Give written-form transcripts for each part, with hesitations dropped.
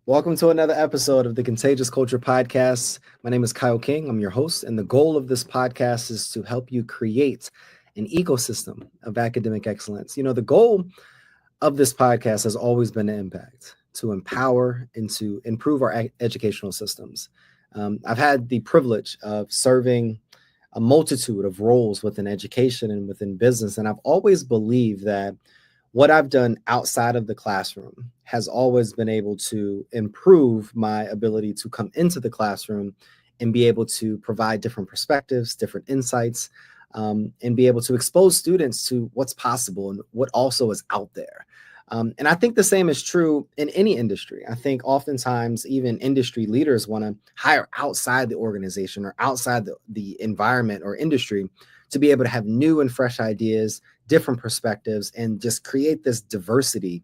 Welcome to another episode of the Contagious Culture Podcast. My name is Kyle King. I'm your host, and the goal of this podcast is to help you create an ecosystem of academic excellence. The goal of this podcast has always been to impact, to empower, and to improve our educational systems. I've had the privilege of serving a multitude of roles within education and within business, and I've always believed that what I've done outside of the classroom has always been able to improve my ability to come into the classroom and be able to provide different perspectives, different insights, and be able to expose students to what's possible and what also is out there. And I think the same is true in any industry. I think oftentimes even industry leaders want to hire outside the organization or outside the environment or industry to be able to have new and fresh ideas, different perspectives, and just create this diversity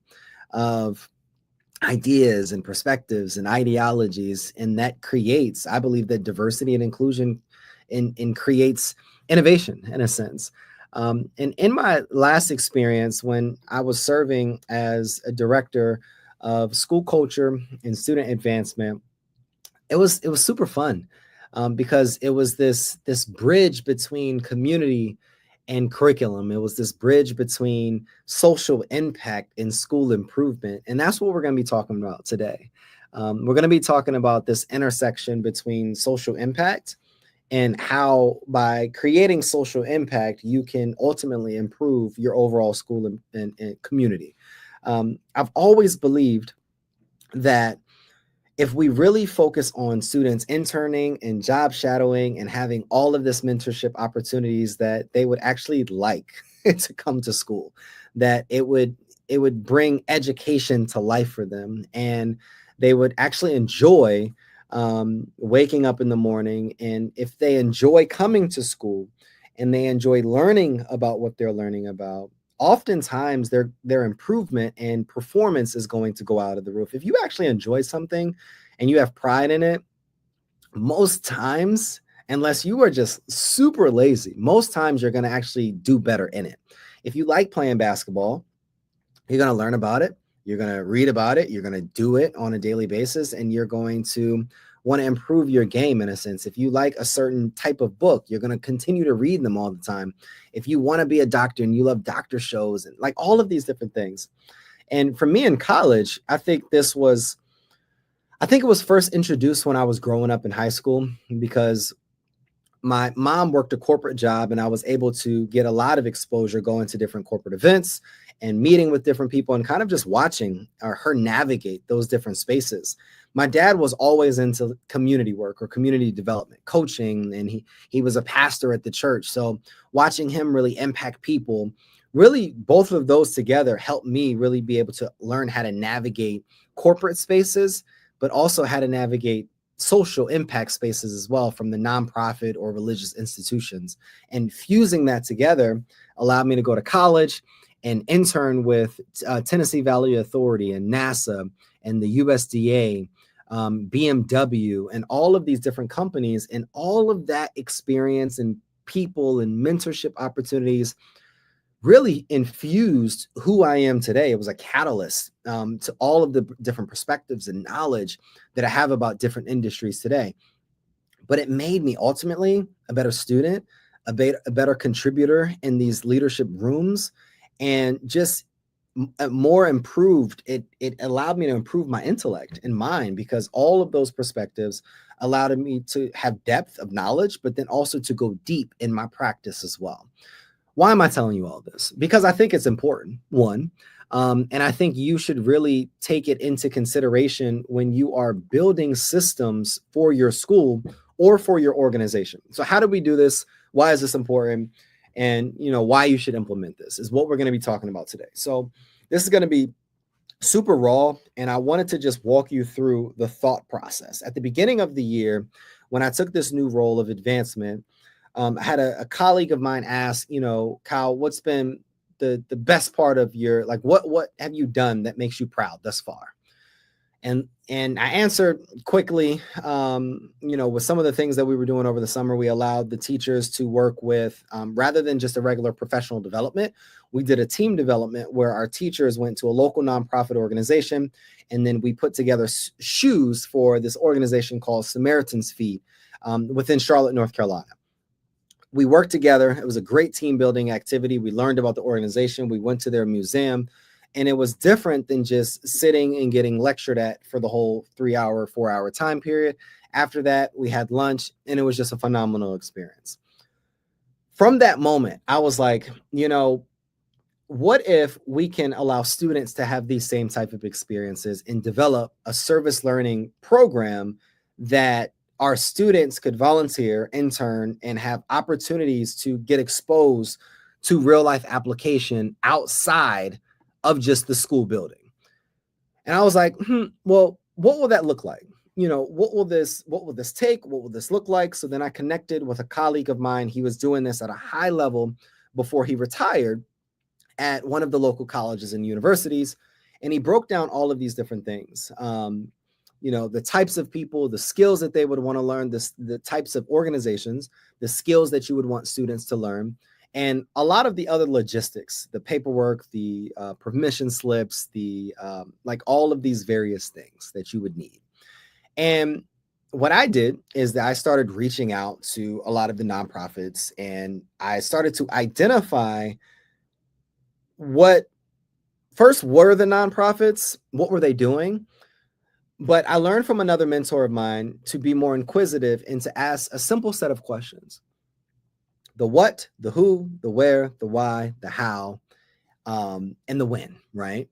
of ideas and perspectives and ideologies. And that creates, I believe that diversity and inclusion in creates innovation in a sense. And in my last experience, when I was serving as a director of school culture and student advancement, it was super fun because it was this bridge between community and curriculum. It was this bridge between social impact and school improvement, and that's what we're going to be talking about today. We're going to be talking about this intersection between social impact and how by creating social impact, you can ultimately improve your overall school and community. I've always believed that if we really focus on students interning and job shadowing and having all of this mentorship opportunities, that they would actually like to come to school, that it would bring education to life for them, and they would actually enjoy waking up in the morning. And if they enjoy coming to school and they enjoy learning about what they're learning about, oftentimes their improvement and performance is going to go out of the roof. If you actually enjoy something and you have pride in it, most times, unless you are just super lazy, most times you're going to actually do better in it. If you like playing basketball, you're going to learn about it, you're going to read about it, you're going to do it on a daily basis, and you're going to want to improve your game in a sense. If you like a certain type of book, you're going to continue to read them all the time. If you want to be a doctor and you love doctor shows and like all of these different things. And for me in college, I think it was first introduced when I was growing up in high school, because my mom worked a corporate job and I was able to get a lot of exposure going to different corporate events and meeting with different people and kind of just watching her navigate those different spaces. My dad was always into community work or community development, coaching, and he was a pastor at the church. So watching him really impact people, really both of those together helped me really be able to learn how to navigate corporate spaces, but also how to navigate social impact spaces as well from the nonprofit or religious institutions. And fusing that together allowed me to go to college and intern with Tennessee Valley Authority and NASA and the USDA, BMW, and all of these different companies. And all of that experience and people and mentorship opportunities really infused who I am today. It was a catalyst to all of the different perspectives and knowledge that I have about different industries today. But it made me ultimately a better student, a better contributor in these leadership rooms, and just more improved. It allowed me to improve my intellect and mind, because all of those perspectives allowed me to have depth of knowledge, but then also to go deep in my practice as well. Why am I telling you all this? Because I think it's important, one. And I think you should really take it into consideration when you are building systems for your school or for your organization. So how do we do this? Why is this important? And why you should implement this is what we're going to be talking about today. So this is going to be super raw, and I wanted to just walk you through the thought process. At the beginning of the year, when I took this new role of advancement, I had a colleague of mine ask, Kyle, what's been the best part of your, like, what have you done that makes you proud thus far? And I answered quickly. With some of the things that we were doing over the summer, we allowed the teachers to work with, rather than just a regular professional development, we did a team development where our teachers went to a local nonprofit organization, and then we put together shoes for this organization called Samaritan's Feet, within Charlotte, North Carolina. We worked together. It was a great team building activity. We learned about the organization. We went to their museum, and it was different than just sitting and getting lectured at for the whole 3-hour, 4-hour time period. After that, we had lunch, and it was just a phenomenal experience. From that moment, I was like, what if we can allow students to have these same type of experiences and develop a service learning program that our students could volunteer, intern, and have opportunities to get exposed to real life application outside of just the school building. And I was like, well, what will that look like? What will this take? What will this look like? So then I connected with a colleague of mine. He was doing this at a high level before he retired at one of the local colleges and universities. And he broke down all of these different things. The types of people, the skills that they would want to learn, the types of organizations, the skills that you would want students to learn, and a lot of the other logistics, the paperwork, the permission slips, like all of these various things that you would need. And what I did is that I started reaching out to a lot of the nonprofits, and I started to identify what were the nonprofits, what were they doing? But I learned from another mentor of mine to be more inquisitive and to ask a simple set of questions: the what, the who, the where, the why, the how, and the when, right?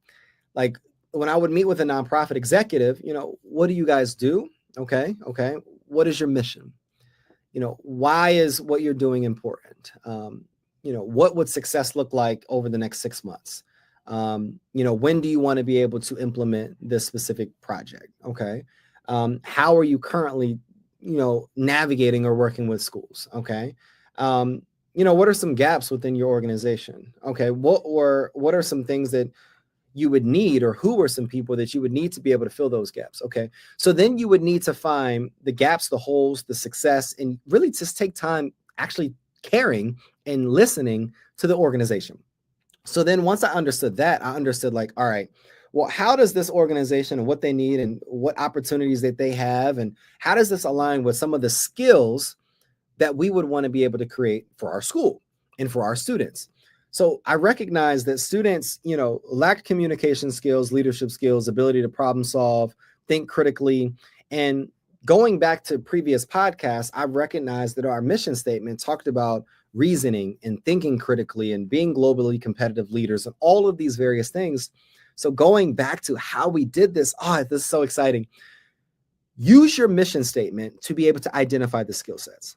Like when I would meet with a nonprofit executive, what do you guys do? Okay. What is your mission? Why is what you're doing important? What would success look like over the next 6 months? When do you want to be able to implement this specific project? Okay. How are you currently, navigating or working with schools? Okay. What are some gaps within your organization? Okay. What are some things that you would need, or who are some people that you would need to be able to fill those gaps? Okay. So then you would need to find the gaps, the holes, the success, and really just take time actually caring and listening to the organization. So then once I understood that, I understood like, all right, well, how does this organization and what they need and what opportunities that they have, and how does this align with some of the skills that we would want to be able to create for our school and for our students? So I recognize that students, lack communication skills, leadership skills, ability to problem solve, think critically. And going back to previous podcasts, I recognized that our mission statement talked about reasoning and thinking critically and being globally competitive leaders and all of these various things. So going back to how we did this, this is so exciting. Use your mission statement to be able to identify the skill sets.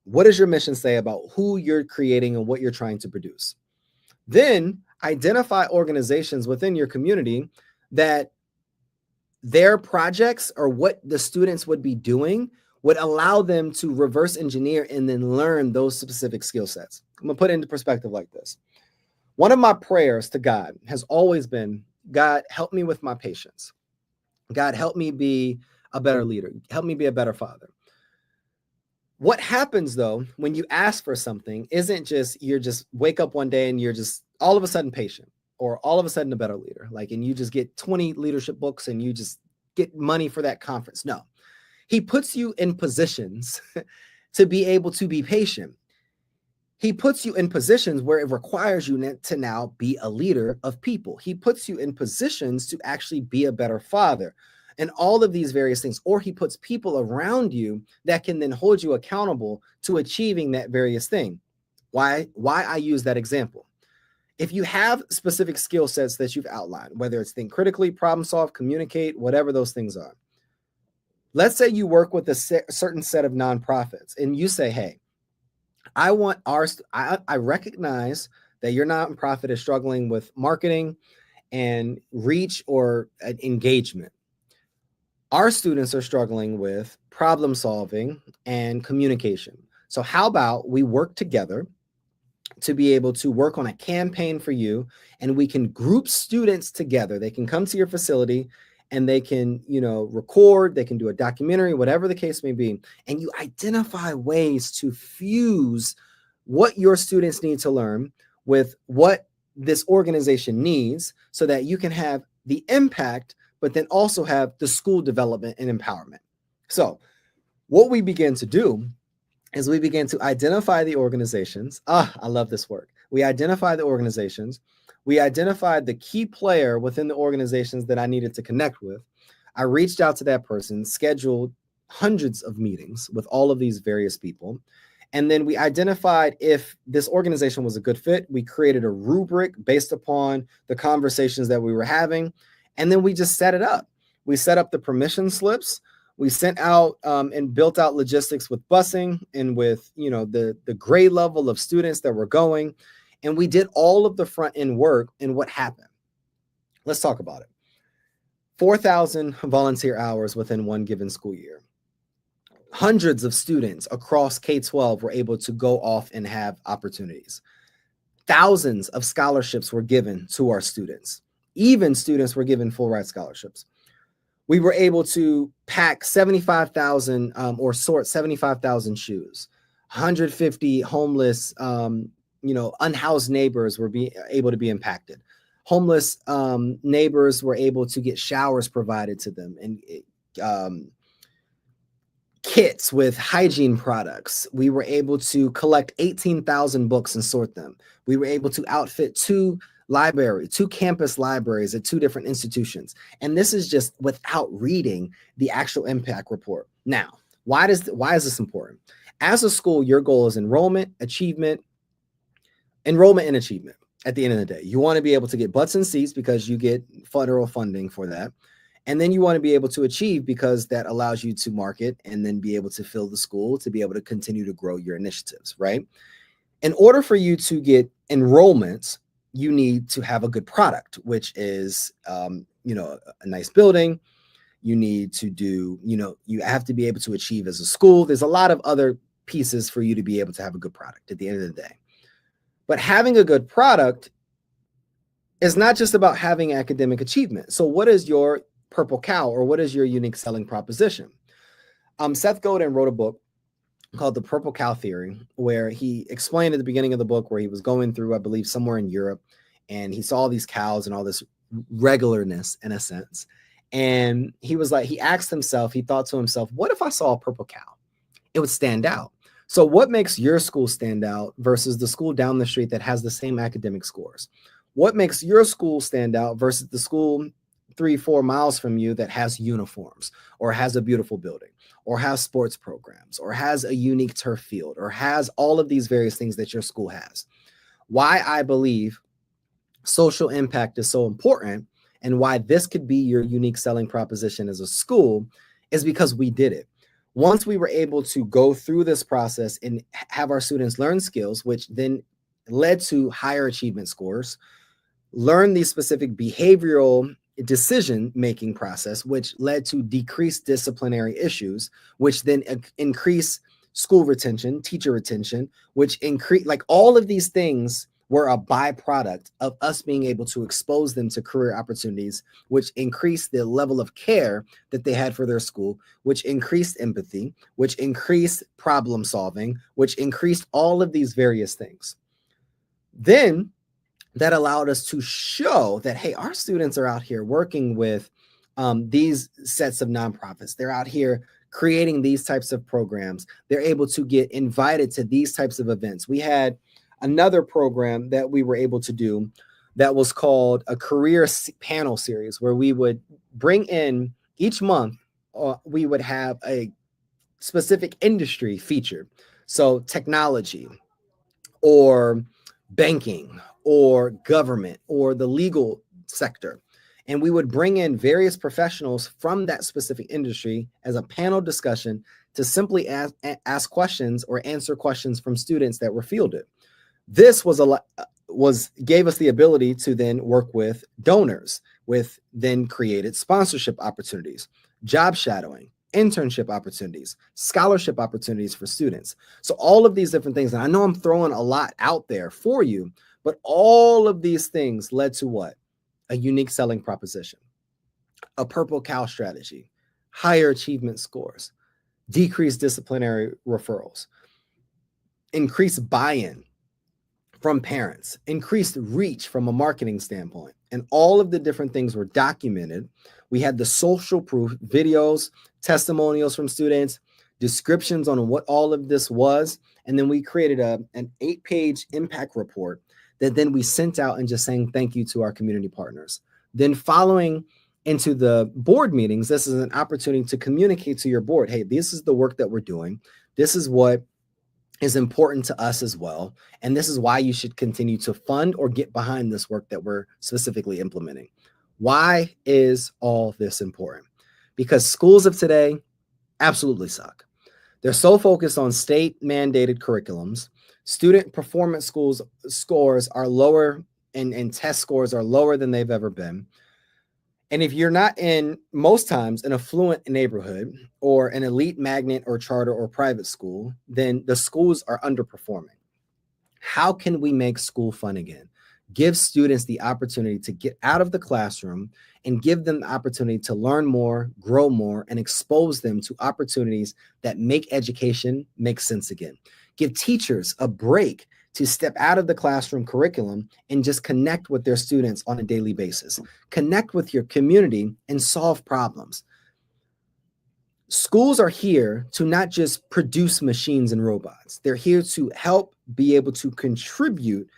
What does your mission say about who you're creating and what you're trying to produce? Then identify organizations within your community that their projects or what the students would be doing would allow them to reverse engineer and then learn those specific skill sets. I'm going to put it into perspective like this. One of my prayers to God has always been, God, help me with my patience. God, help me be a better leader. Help me be a better father. What happens though, when you ask for something, isn't just, you're just wake up one day and you're just all of a sudden patient, or all of a sudden a better leader. And you just get 20 leadership books and you just get money for that conference. No, he puts you in positions to be able to be patient. He puts you in positions where it requires you to now be a leader of people. He puts you in positions to actually be a better father and all of these various things. Or he puts people around you that can then hold you accountable to achieving that various thing. Why I use that example. If you have specific skill sets that you've outlined, whether it's think critically, problem solve, communicate, whatever those things are. Let's say you work with a certain set of nonprofits and you say, hey, I recognize that your nonprofit is struggling with marketing and reach or engagement. Our students are struggling with problem solving and communication. So how about we work together to be able to work on a campaign for you, and we can group students together. They can come to your facility and they can, record, they can do a documentary, whatever the case may be. And you identify ways to fuse what your students need to learn with what this organization needs so that you can have the impact, but then also have the school development and empowerment. So what we begin to do is we begin to identify the organizations. I love this work. We identify the organizations. We identified the key player within the organizations that I needed to connect with. I reached out to that person, scheduled hundreds of meetings with all of these various people. And then we identified if this organization was a good fit. We created a rubric based upon the conversations that we were having. And then we just set it up. We set up the permission slips. We sent out and built out logistics with busing and with, the grade level of students that were going. And we did all of the front end work. And what happened? Let's talk about it. 4,000 volunteer hours within one given school year. Hundreds of students across K-12 were able to go off and have opportunities. Thousands of scholarships were given to our students. Even students were given full ride scholarships. We were able to pack 75,000 or sort 75,000 shoes. 150 homeless, unhoused neighbors were able to be impacted. Homeless neighbors were able to get showers provided to them and kits with hygiene products. We were able to collect 18,000 books and sort them. We were able to outfit two campus libraries at two different institutions. And this is just without reading the actual impact report. Now, why is this important? As a school, your goal is enrollment and achievement at the end of the day. You want to be able to get butts and seats because you get federal funding for that. And then you want to be able to achieve because that allows you to market and then be able to fill the school to be able to continue to grow your initiatives, right? In order for you to get enrollments, you need to have a good product, which is, a nice building. You need to do, you have to be able to achieve as a school. There's a lot of other pieces for you to be able to have a good product at the end of the day. But having a good product is not just about having academic achievement. So what is your purple cow, or what is your unique selling proposition? Seth Godin wrote a book called The Purple Cow Theory, where he explained at the beginning of the book where he was going through, I believe, somewhere in Europe, and he saw these cows and all this regularness in a sense. And he was like, he asked himself, he thought to himself, what if I saw a purple cow? It would stand out. So what makes your school stand out versus the school down the street that has the same academic scores? What makes your school stand out versus the school 3-4 miles from you that has uniforms or has a beautiful building or has sports programs or has a unique turf field or has all of these various things that your school has? Why I believe social impact is so important and why this could be your unique selling proposition as a school is because we did it. Once we were able to go through this process and have our students learn skills, which then led to higher achievement scores, learn these specific behavioral decision-making process, which led to decreased disciplinary issues, which then increase school retention, teacher retention, which increase, like all of these things were a byproduct of us being able to expose them to career opportunities, which increased the level of care that they had for their school, which increased empathy, which increased problem solving, which increased all of these various things. Then that allowed us to show that, hey, our students are out here working with these sets of nonprofits. They're out here creating these types of programs. They're able to get invited to these types of events. We had another program that we were able to do that was called a career panel series, where we would bring in each month, we would have a specific industry featured. So technology or banking or government or the legal sector. And we would bring in various professionals from that specific industry as a panel discussion to simply ask questions or answer questions from students that were fielded. This gave us the ability to then work with donors, with then created sponsorship opportunities, job shadowing, internship opportunities, scholarship opportunities for students. So all of these different things, and I know I'm throwing a lot out there for you, but all of these things led to what? A unique selling proposition. a purple cow strategy, higher achievement scores, decreased disciplinary referrals, increased buy-in from parents, increased reach from a marketing standpoint. And all of the different things were documented. We had the social proof, videos, testimonials from students, descriptions on what all of this was. And then we created an 8-page impact report that then we sent out and just saying thank you to our community partners. Then following into the board meetings, this is an opportunity to communicate to your board, hey, this is the work that we're doing. This is what is important to us as well. And this is why you should continue to fund or get behind this work that we're specifically implementing. Why is all this important? Because schools of today absolutely suck. They're so focused on state mandated curriculums. Student performance scores are lower and test scores are lower than they've ever been. And if you're not in, most times, an affluent neighborhood or an elite magnet or charter or private school, then the schools are underperforming. How can we make school fun again? Give students the opportunity to get out of the classroom and give them the opportunity to learn more, grow more, and expose them to opportunities that make education make sense again. Give teachers a break to step out of the classroom curriculum and just connect with their students on a daily basis. Connect with your community and solve problems. Schools are here to not just produce machines and robots. They're here to help be able to contribute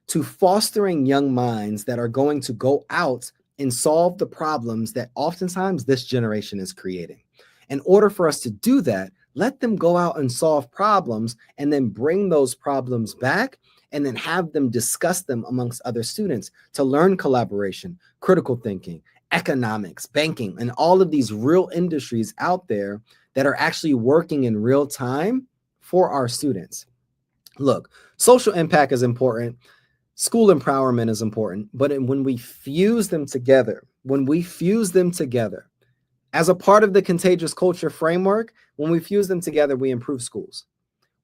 to fostering young minds that are going to go out and solve the problems that oftentimes this generation is creating. In order for us to do that, let them go out and solve problems and then bring those problems back and then have them discuss them amongst other students to learn collaboration, critical thinking, economics, banking, and all of these real industries out there that are actually working in real time for our students. Look, social impact is important. School empowerment is important. But when we fuse them together, as a part of the contagious culture framework, when we fuse them together, we improve schools.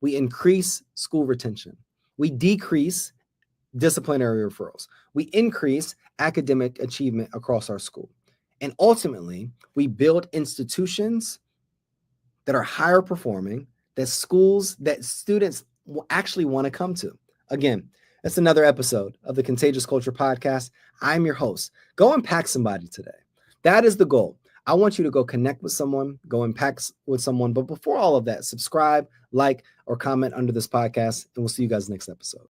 We increase school retention. We decrease disciplinary referrals. We increase academic achievement across our school. And ultimately, we build institutions that are higher performing, that students will actually want to come to. Again, that's another episode of the Contagious Culture Podcast. I'm your host. Go impact somebody today. That is the goal. I want you to go connect with someone, go impact with someone. But before all of that, subscribe, like, or comment under this podcast, and we'll see you guys next episode.